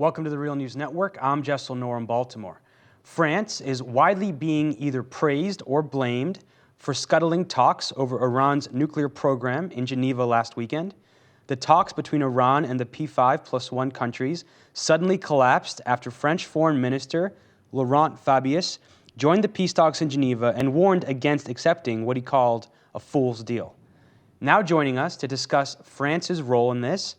Welcome to the Real News Network. I'm Jessel Noor in Baltimore. France is widely being either praised or blamed for scuttling talks over Iran's nuclear program in Geneva last weekend. The talks between Iran and the P5+1 countries suddenly collapsed after French Foreign Minister Laurent Fabius joined the peace talks in Geneva and warned against accepting what he called a fool's deal. Now joining us to discuss France's role in this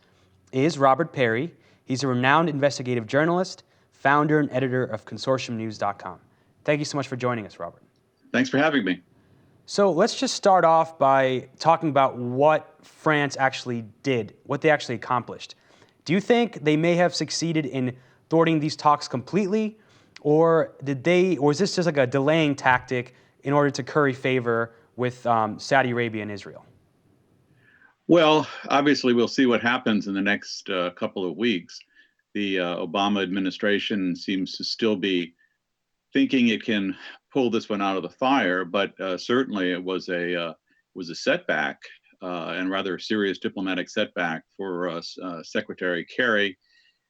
is Robert Parry. He's a renowned investigative journalist, founder and editor of consortiumnews.com. Thank you so much for joining us, Robert. Thanks for having me. So let's just start off by talking about what France actually did, what they actually accomplished. Do you think they may have succeeded in thwarting these talks completely, or is this just like a delaying tactic in order to curry favor with Saudi Arabia and Israel? Well, obviously, we'll see what happens in the next couple of weeks. The Obama administration seems to still be thinking it can pull this one out of the fire, but certainly it was a setback and rather serious diplomatic setback for Secretary Kerry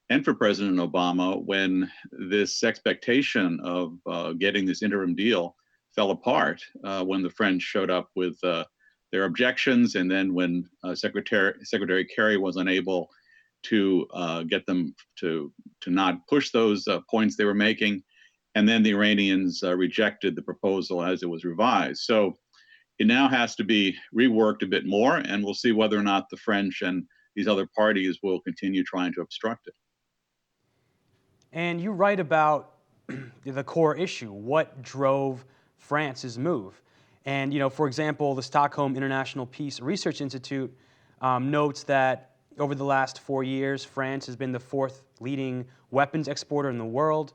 and for President Obama when this expectation of getting this interim deal fell apart when the French showed up with their objections, and then when Secretary Kerry was unable to get them to not push those points they were making, and then the Iranians rejected the proposal as it was revised. So it now has to be reworked a bit more, and we'll see whether or not the French and these other parties will continue trying to obstruct it. And you write about the core issue, what drove France's move. And, for example, the Stockholm International Peace Research Institute notes that over the last 4 years, France has been the fourth leading weapons exporter in the world.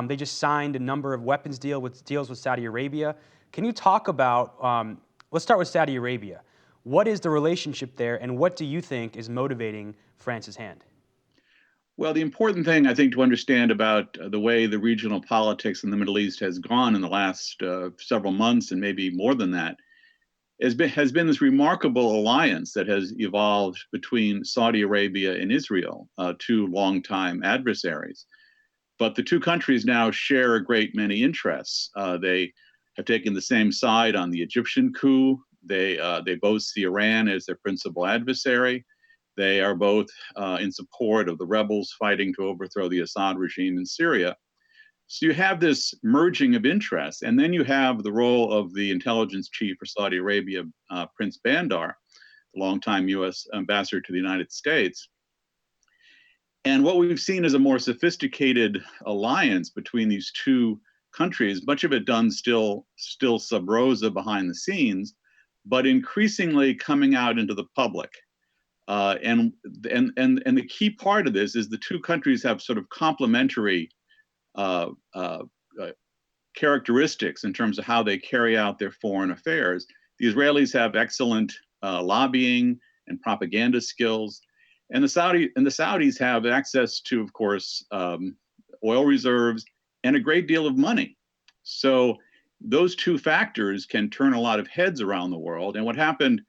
They just signed a number of weapons deals with Saudi Arabia. Can you talk about, let's start with Saudi Arabia. What is the relationship there, and what do you think is motivating France's hand? Well, the important thing, I think, to understand about the way the regional politics in the Middle East has gone in the last several months, and maybe more than that, has been this remarkable alliance that has evolved between Saudi Arabia and Israel, two longtime adversaries. But the two countries now share a great many interests. They have taken the same side on the Egyptian coup. They both see Iran as their principal adversary. They are both in support of the rebels fighting to overthrow the Assad regime in Syria. So you have this merging of interests, and then you have the role of the intelligence chief for Saudi Arabia, Prince Bandar, the longtime U.S. ambassador to the United States. And what we've seen is a more sophisticated alliance between these two countries, much of it done still sub rosa behind the scenes, but increasingly coming out into the public. And the key part of this is the two countries have sort of complementary characteristics in terms of how they carry out their foreign affairs. The Israelis have excellent lobbying and propaganda skills, and the Saudis have access to, of course, oil reserves and a great deal of money. So those two factors can turn a lot of heads around the world. And what happened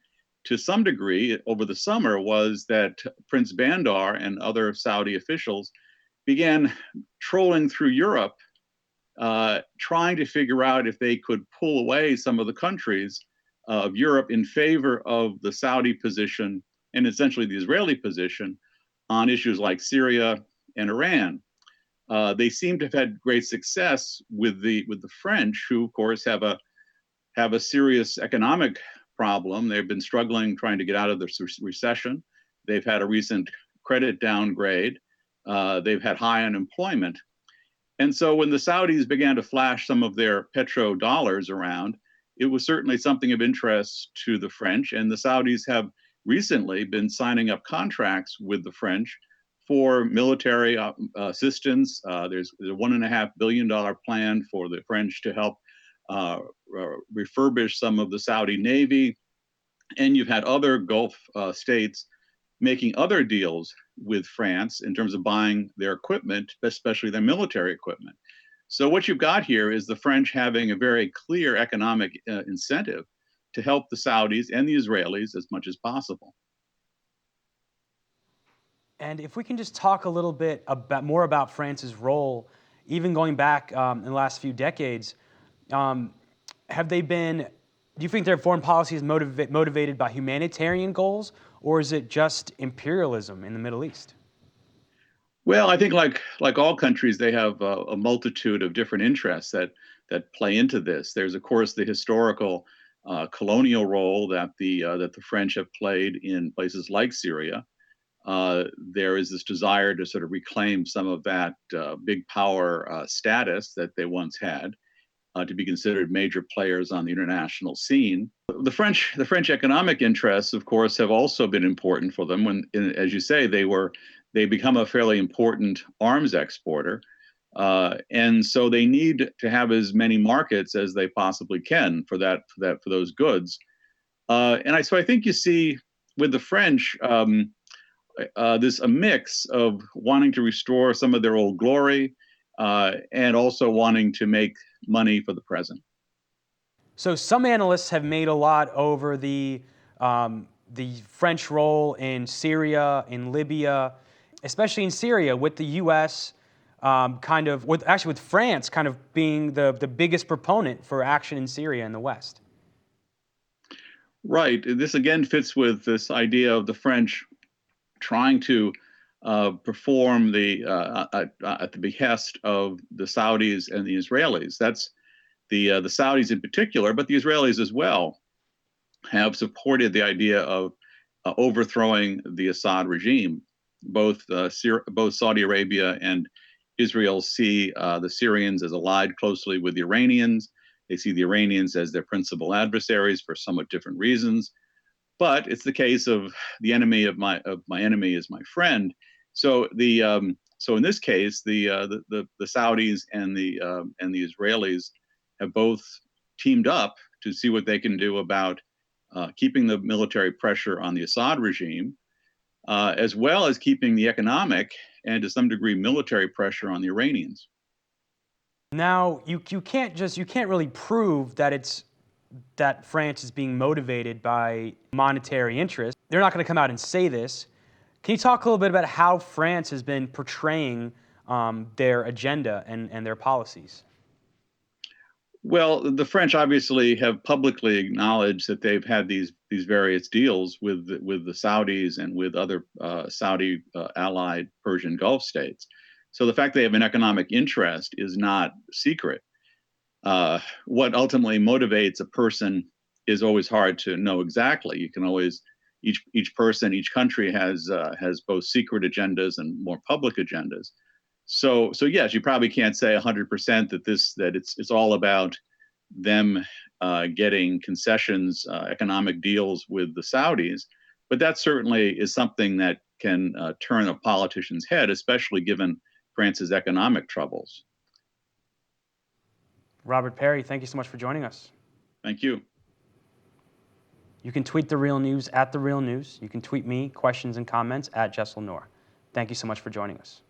to some degree over the summer was that Prince Bandar and other Saudi officials began trolling through Europe, trying to figure out if they could pull away some of the countries of Europe in favor of the Saudi position and essentially the Israeli position on issues like Syria and Iran. They seem to have had great success with the French, who of course have a serious economic problem. They've been struggling trying to get out of the recession. They've had a recent credit downgrade. They've had high unemployment. And so when the Saudis began to flash some of their petrodollars around, it was certainly something of interest to the French. And the Saudis have recently been signing up contracts with the French for military assistance. There's a $1.5 billion plan for the French to help refurbish some of the Saudi Navy. And you've had other Gulf states making other deals with France in terms of buying their equipment, especially their military equipment. So what you've got here is the French having a very clear economic incentive to help the Saudis and the Israelis as much as possible. And if we can just talk a little bit more about France's role, even going back in the last few decades, um, have they been? Do you think their foreign policy is motivated by humanitarian goals, or is it just imperialism in the Middle East? Well, I think like all countries, they have a multitude of different interests that play into this. There's of course the historical colonial role that the French have played in places like Syria. There is this desire to sort of reclaim some of that big power status that they once had, to be considered major players on the international scene. The French economic interests, of course, have also been important for them. As you say, they become a fairly important arms exporter, and so they need to have as many markets as they possibly can for those goods. So I think you see with the French. This a mix of wanting to restore some of their old glory, and also wanting to make money for the present. So some analysts have made a lot over the French role in Syria, in Libya, especially in Syria, with the U.S. With France kind of being the biggest proponent for action in Syria in the West. Right. This again fits with this idea of the French trying to perform at the behest of the Saudis and the Israelis. That's the Saudis in particular, but the Israelis as well have supported the idea of overthrowing the Assad regime. Both Saudi Arabia and Israel see the Syrians as allied closely with the Iranians. They see the Iranians as their principal adversaries for somewhat different reasons. But it's the case of the enemy of my enemy is my friend. So in this case, the Saudis and the Israelis have both teamed up to see what they can do about keeping the military pressure on the Assad regime, as well as keeping the economic and to some degree military pressure on the Iranians. Now you can't really prove that France is being motivated by monetary interest. They're not going to come out and say this. Can you talk a little bit about how France has been portraying their agenda and their policies? Well, the French obviously have publicly acknowledged that they've had these various deals with the Saudis and with other Saudi allied Persian Gulf states. So the fact they have an economic interest is not secret. What ultimately motivates a person is always hard to know exactly. You can always each person, each country has both secret agendas and more public agendas. So yes, you probably can't say 100% that it's all about them getting concessions, economic deals with the Saudis, but that certainly is something that can turn a politician's head, especially given France's economic troubles. Robert Parry, thank you so much for joining us. Thank you. You can tweet The Real News at The Real News. You can tweet me questions and comments at Jessel Noor. Thank you so much for joining us.